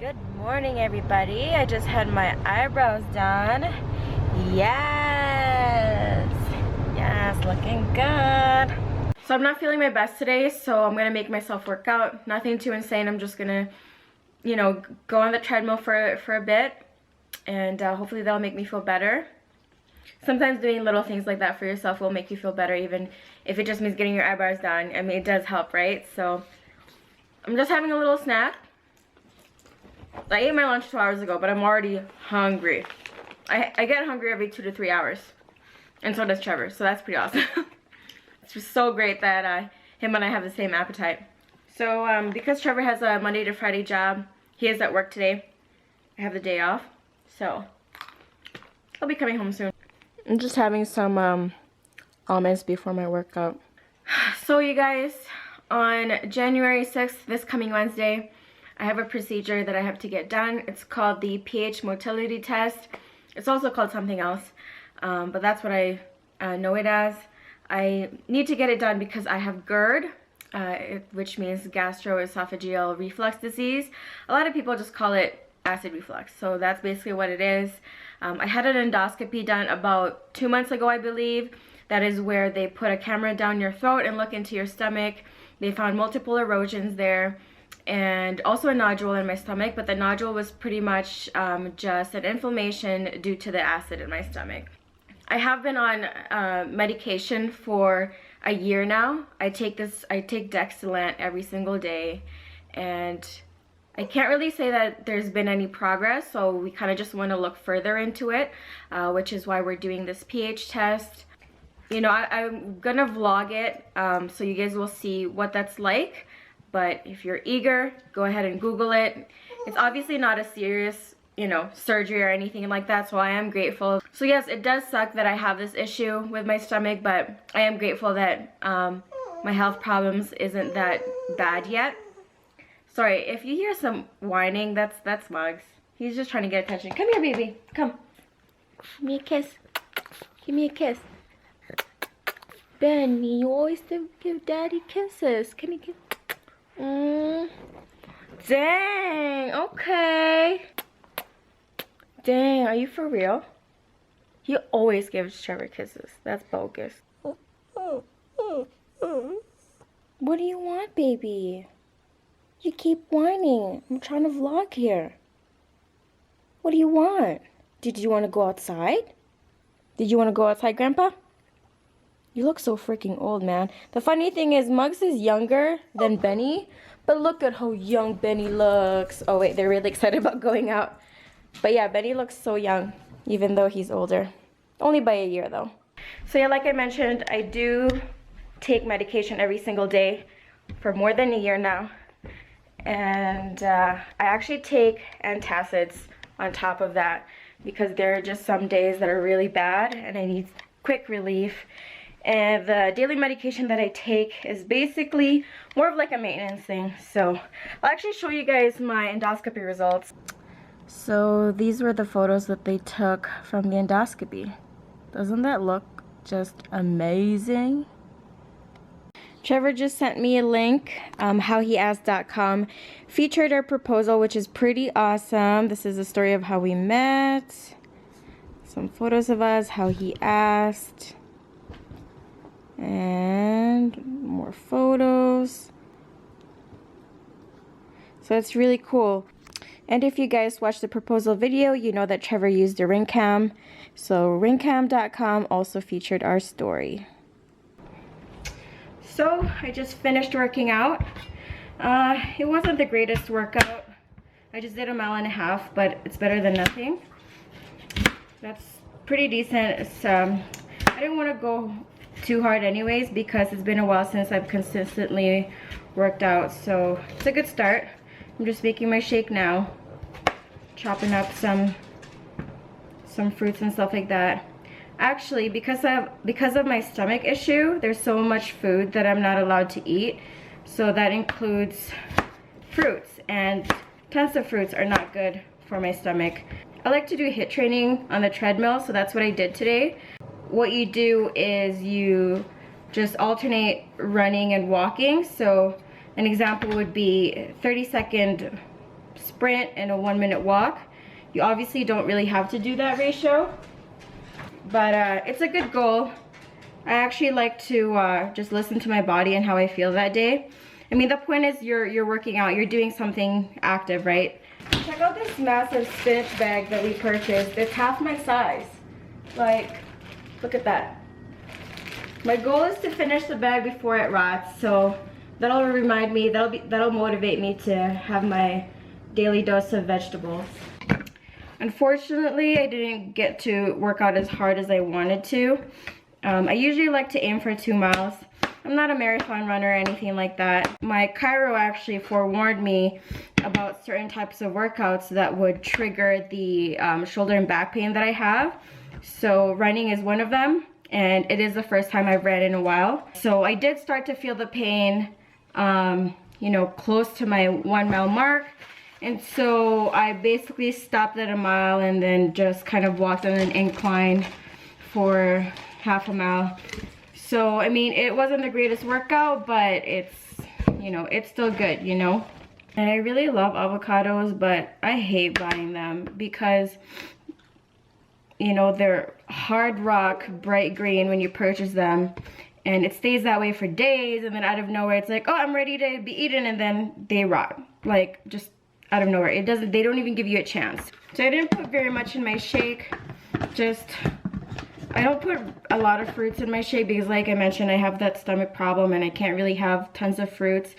Good morning, everybody. I just had my eyebrows done. Yes, looking good. So I'm not feeling my best today, so I'm gonna make myself work out. Nothing too insane. I'm just gonna, go on the treadmill for a bit, and hopefully that'll make me feel better. Sometimes doing little things like that for yourself will make you feel better, even if it just means getting your eyebrows done. I mean, it does help, right? So I'm just having a little snack. I ate my lunch 2 hours ago, but I'm already hungry. I get hungry every 2 to 3 hours, and so does Trevor, so that's pretty awesome. It's just so great that him and I have the same appetite. So because Trevor has a Monday to Friday job, he is at work today. I have the day off, so I'll be coming home soon. I'm just having some almonds before my workout. So you guys, on January 6th, this coming Wednesday, I have a procedure that I have to get done. It's called the pH motility test. It's also called something else, but that's what I know it as. I need to get it done because I have GERD, which means gastroesophageal reflux disease. A lot of people just call it acid reflux, so that's basically what it is. I had an endoscopy done about 2 months ago, I believe. That is where they put a camera down your throat and look into your stomach. They found multiple erosions there, and also a nodule in my stomach, but the nodule was pretty much just an inflammation due to the acid in my stomach. I have been on medication for a year now. I take Dextlant every single day, and I can't really say that there's been any progress, so we kind of just want to look further into it, which is why we're doing this pH test. I'm gonna vlog it, so you guys will see what that's like. But if you're eager, go ahead and Google it. It's obviously not a serious, surgery or anything like that, so I am grateful. So yes, it does suck that I have this issue with my stomach, but I am grateful that my health problems isn't that bad yet. Sorry, if you hear some whining, that's Muggs. He's just trying to get attention. Come here, baby. Come. Give me a kiss. Give me a kiss. Benny, you always give Daddy kisses. Can you give? Dang, okay. Dang, are you for real? He always gives Trevor kisses. That's bogus. What do you want, baby? You keep whining. I'm trying to vlog here. What do you want? Did you want to go outside? Did you want to go outside, Grandpa? You look so freaking old, man. The funny thing is, Muggs is younger than Benny, but look at how young Benny looks. Oh wait, they're really excited about going out. But yeah, Benny looks so young, even though he's older. Only by a year though. So yeah, like I mentioned, I do take medication every single day for more than a year now. And I actually take antacids on top of that because there are just some days that are really bad and I need quick relief. And the daily medication that I take is basically more of like a maintenance thing. So I'll actually show you guys my endoscopy results. So these were the photos that they took from the endoscopy. Doesn't that look just amazing? Trevor just sent me a link. HowHeAsked.com featured our proposal, which is pretty awesome. This is the story of how we met. Some photos of us, how he asked. And more photos. So it's really cool. And if you guys watched the proposal video, you know that Trevor used a ring cam. So ringcam.com also featured our story. So I just finished working out. It wasn't the greatest workout. I just did 1.5 miles, but it's better than nothing. That's pretty decent. It's, I didn't want to go too hard anyways because it's been a while since I've consistently worked out, so it's a good start. I'm just making my shake now, chopping up some fruits and stuff like that. Actually, because of my stomach issue, there's so much food that I'm not allowed to eat, so that includes fruits, and tons of fruits are not good for my stomach. I like to do HIIT training on the treadmill, so that's what I did today. What you do is you just alternate running and walking. So an example would be 30-second sprint and a 1-minute walk. You obviously don't really have to do that ratio, but it's a good goal. I actually like to just listen to my body and how I feel that day. I mean, the point is you're working out, you're doing something active, right? Check out this massive spinach bag that we purchased. It's half my size. Like, look at that. My goal is to finish the bag before it rots, so that'll remind me, that'll motivate me to have my daily dose of vegetables. Unfortunately, I didn't get to work out as hard as I wanted to. I usually like to aim for 2 miles. I'm not a marathon runner or anything like that. My chiro actually forewarned me about certain types of workouts that would trigger the shoulder and back pain that I have. So running is one of them, and it is the first time I've ran in a while. So I did start to feel the pain, you know, close to my 1 mile mark. And so I basically stopped at 1 mile and then just kind of walked on an incline for half a mile. So, I mean, it wasn't the greatest workout, but it's, you know, it's still good, you know. And I really love avocados, but I hate buying them because, you know, they're hard rock, bright green when you purchase them. And it stays that way for days, and then out of nowhere, it's like, oh, I'm ready to be eaten, and then they rot. Like, just out of nowhere. They don't even give you a chance. So I didn't put very much in my shake. I don't put a lot of fruits in my shake because, like I mentioned, I have that stomach problem and I can't really have tons of fruits.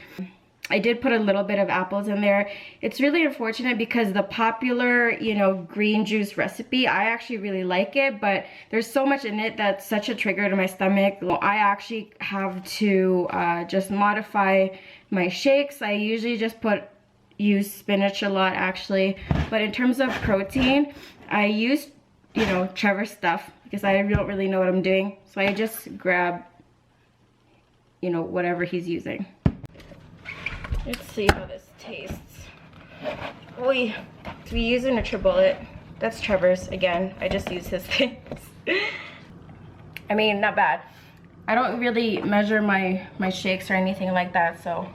I did put a little bit of apples in there. It's really unfortunate because the popular, you know, green juice recipe, I actually really like it, but there's so much in it that's such a trigger to my stomach. I actually have to just modify my shakes. I usually just use spinach a lot actually, but in terms of protein, I use, you know, Trevor's stuff because I don't really know what I'm doing. So I just grab, you know, whatever he's using. Let's see how this tastes. So we use a NutriBullet. That's Trevor's again. I just use his things. I mean, not bad. I don't really measure my shakes or anything like that, so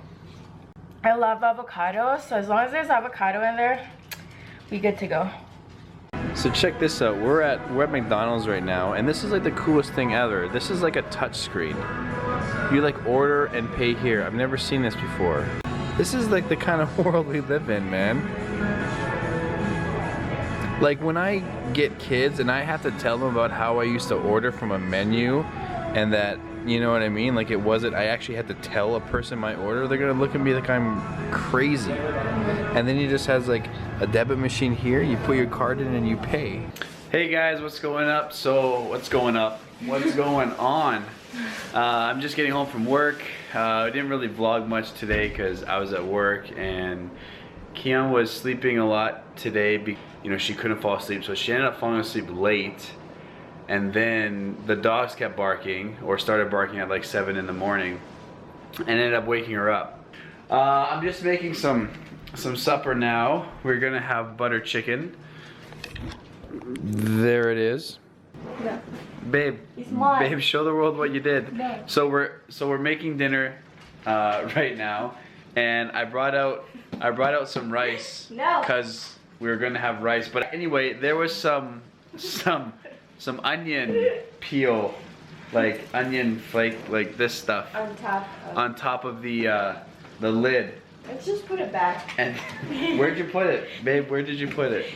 I love avocado. So as long as there's avocado in there, we good to go. So check this out. We're at McDonald's right now, and this is like the coolest thing ever. This is like a touch screen. You like order and pay here. I've never seen this before. This is like the kind of world we live in, man. Like when I get kids and I have to tell them about how I used to order from a menu and that, you know what I mean? Like it wasn't, I actually had to tell a person my order, they're gonna look at me like I'm crazy. And then he just has like a debit machine here, you put your card in and you pay. Hey guys, what's going up? So, what's going up? What's going on? I'm just getting home from work. I didn't really vlog much today because I was at work, and Kian was sleeping a lot today. You know, she couldn't fall asleep, so she ended up falling asleep late. And then the dogs kept barking, or started barking at like 7 in the morning, and ended up waking her up. I'm just making some supper now. We're gonna have butter chicken. There it is. No. Babe, babe, show the world what you did. No. So we're making dinner right now, and I brought out some rice. No. Cause we were gonna have rice. But anyway, there was some onion peel, like onion flake, like this stuff on top of the lid. Let's just put it back. And where'd you put it, babe? Where did you put it?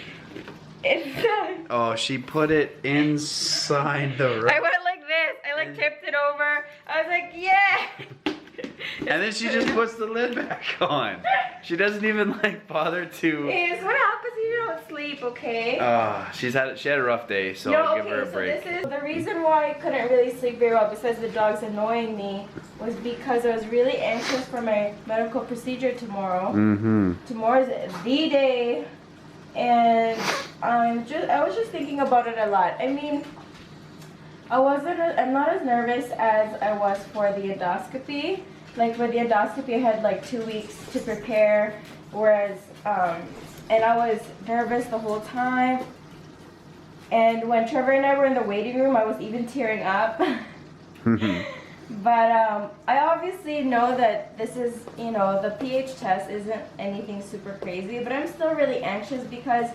Inside. Oh, she put it inside the rice. I went like this. I like tipped it over. I was like, yeah. And then she just puts the lid back on. She doesn't even like bother to. Hey, so what happens if you don't sleep, okay? She had a rough day, so I'll give her a break. So this is the reason why I couldn't really sleep very well, besides the dogs annoying me, was because I was really anxious for my medical procedure tomorrow. Tomorrow's the day, and I was just thinking about it a lot. I mean, I'm not as nervous as I was for the endoscopy. Like for the endoscopy, I had like 2 weeks to prepare, whereas, and I was nervous the whole time. And when Trevor and I were in the waiting room, I was even tearing up. But I obviously know that this is, you know, the pH test isn't anything super crazy, but I'm still really anxious because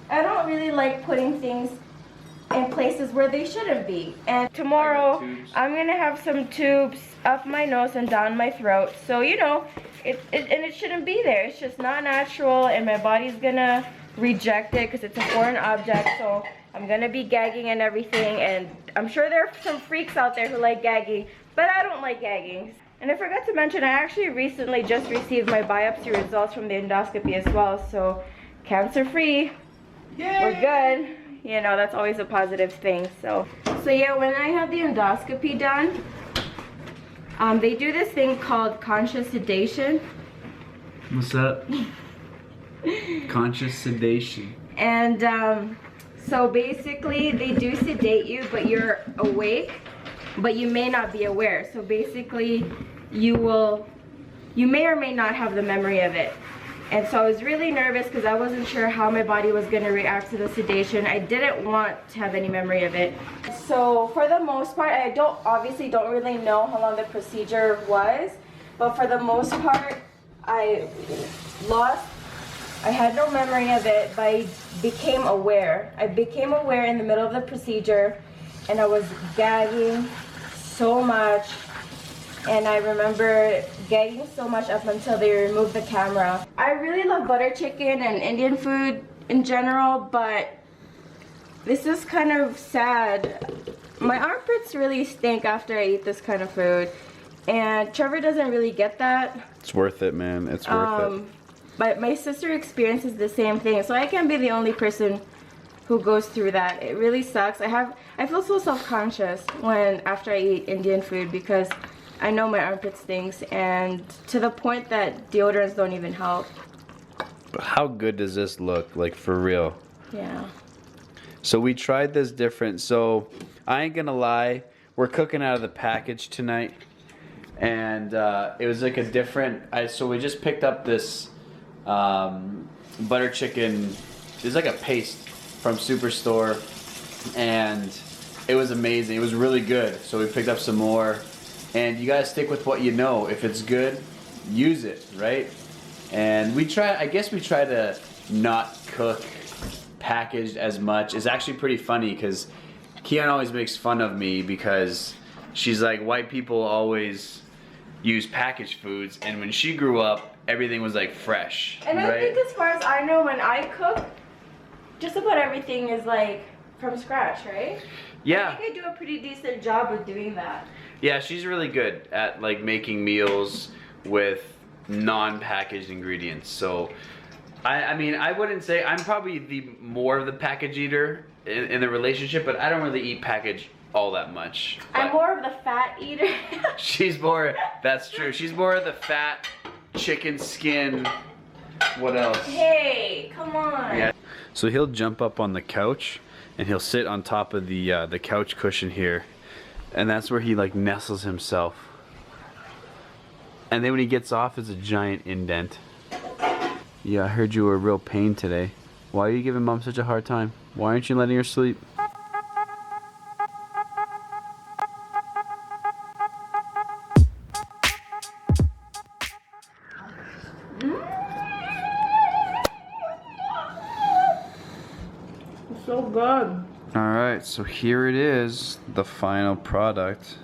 I don't really like putting things in places where they shouldn't be. And tomorrow I'm gonna have some tubes up my nose and down my throat. So, you know, it shouldn't be there. It's just not natural, and my body's gonna reject it because it's a foreign object. So I'm gonna be gagging and everything, and I'm sure there are some freaks out there who like gagging, but I don't like gagging. And I forgot to mention, I actually recently just received my biopsy results from the endoscopy as well, so cancer-free. We're good. You know, that's always a positive thing. So yeah, when I had the endoscopy done, they do this thing called conscious sedation. What's that? Conscious sedation. And so basically they do sedate you, but you're awake, but you may not be aware. So basically you may or may not have the memory of it. And so I was really nervous because I wasn't sure how my body was going to react to the sedation. I didn't want to have any memory of it. So for the most part, I obviously don't really know how long the procedure was, but for the most part, I had no memory of it, but I became aware. I became aware in the middle of the procedure, and I was gagging so much. And I remember gagging so much up until they removed the camera. I really love butter chicken and Indian food in general, but this is kind of sad. My armpits really stink after I eat this kind of food, and Trevor doesn't really get that. It's worth it, man. It's worth it. But my sister experiences the same thing, so I can't be the only person who goes through that. It really sucks. I feel so self-conscious after I eat Indian food because I know my armpit stinks, and to the point that deodorants don't even help. But how good does this look? Like, for real? Yeah. So we tried this different. So I ain't gonna lie, we're cooking out of the package tonight, and it was like a different. So we just picked up this butter chicken. It's like a paste from Superstore, and it was amazing. It was really good. So we picked up some more. And you gotta stick with what you know. If it's good, use it, right? And I guess we try to not cook packaged as much. It's actually pretty funny because Kian always makes fun of me because she's like, white people always use packaged foods, and when she grew up, everything was like fresh. And right? I think as far as I know, when I cook, just about everything is like from scratch, right? Yeah. I think I do a pretty decent job of doing that. Yeah, she's really good at like making meals with non-packaged ingredients. So, I mean, I wouldn't say I'm probably more of the package eater in the relationship, but I don't really eat package all that much. I'm more of the fat eater. She's more. That's true. She's more of the fat chicken skin. What else? Hey, come on. Yeah. So he'll jump up on the couch and he'll sit on top of the couch cushion here. And that's where he like nestles himself. And then when he gets off, it's a giant indent. Yeah, I heard you were a real pain today. Why are you giving Mom such a hard time? Why aren't you letting her sleep? It's so good. Alright, so here it is, the final product.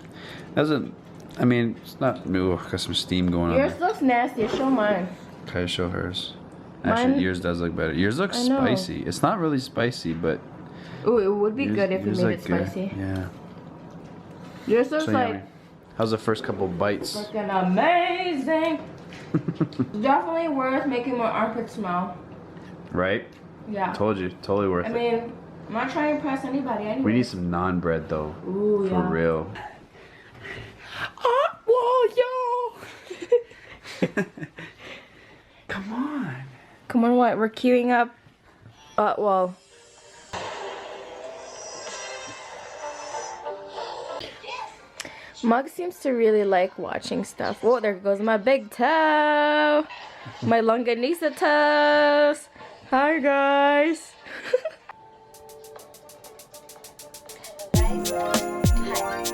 I mean, it's not, ooh, got some steam going on Yours there. looks nasty. Show mine. Okay, show hers. Actually, yours does look better. Yours looks spicy. It's not really spicy, but... Ooh, it would be good if you made it good. spicy. Yeah. Yours looks So like... yummy. How's the first couple bites? Looking amazing. Definitely worth making my armpits smell. Right? Yeah. Told you, totally worth I it. mean, I'm not trying to impress anybody anyway. We need some naan bread though. Ooh, For yeah. real. Come on. Come on, what? We're queuing up. Well. Mug seems to really like watching stuff. Oh, there goes my big toe. My longanisa toes. Hi, guys. Guys,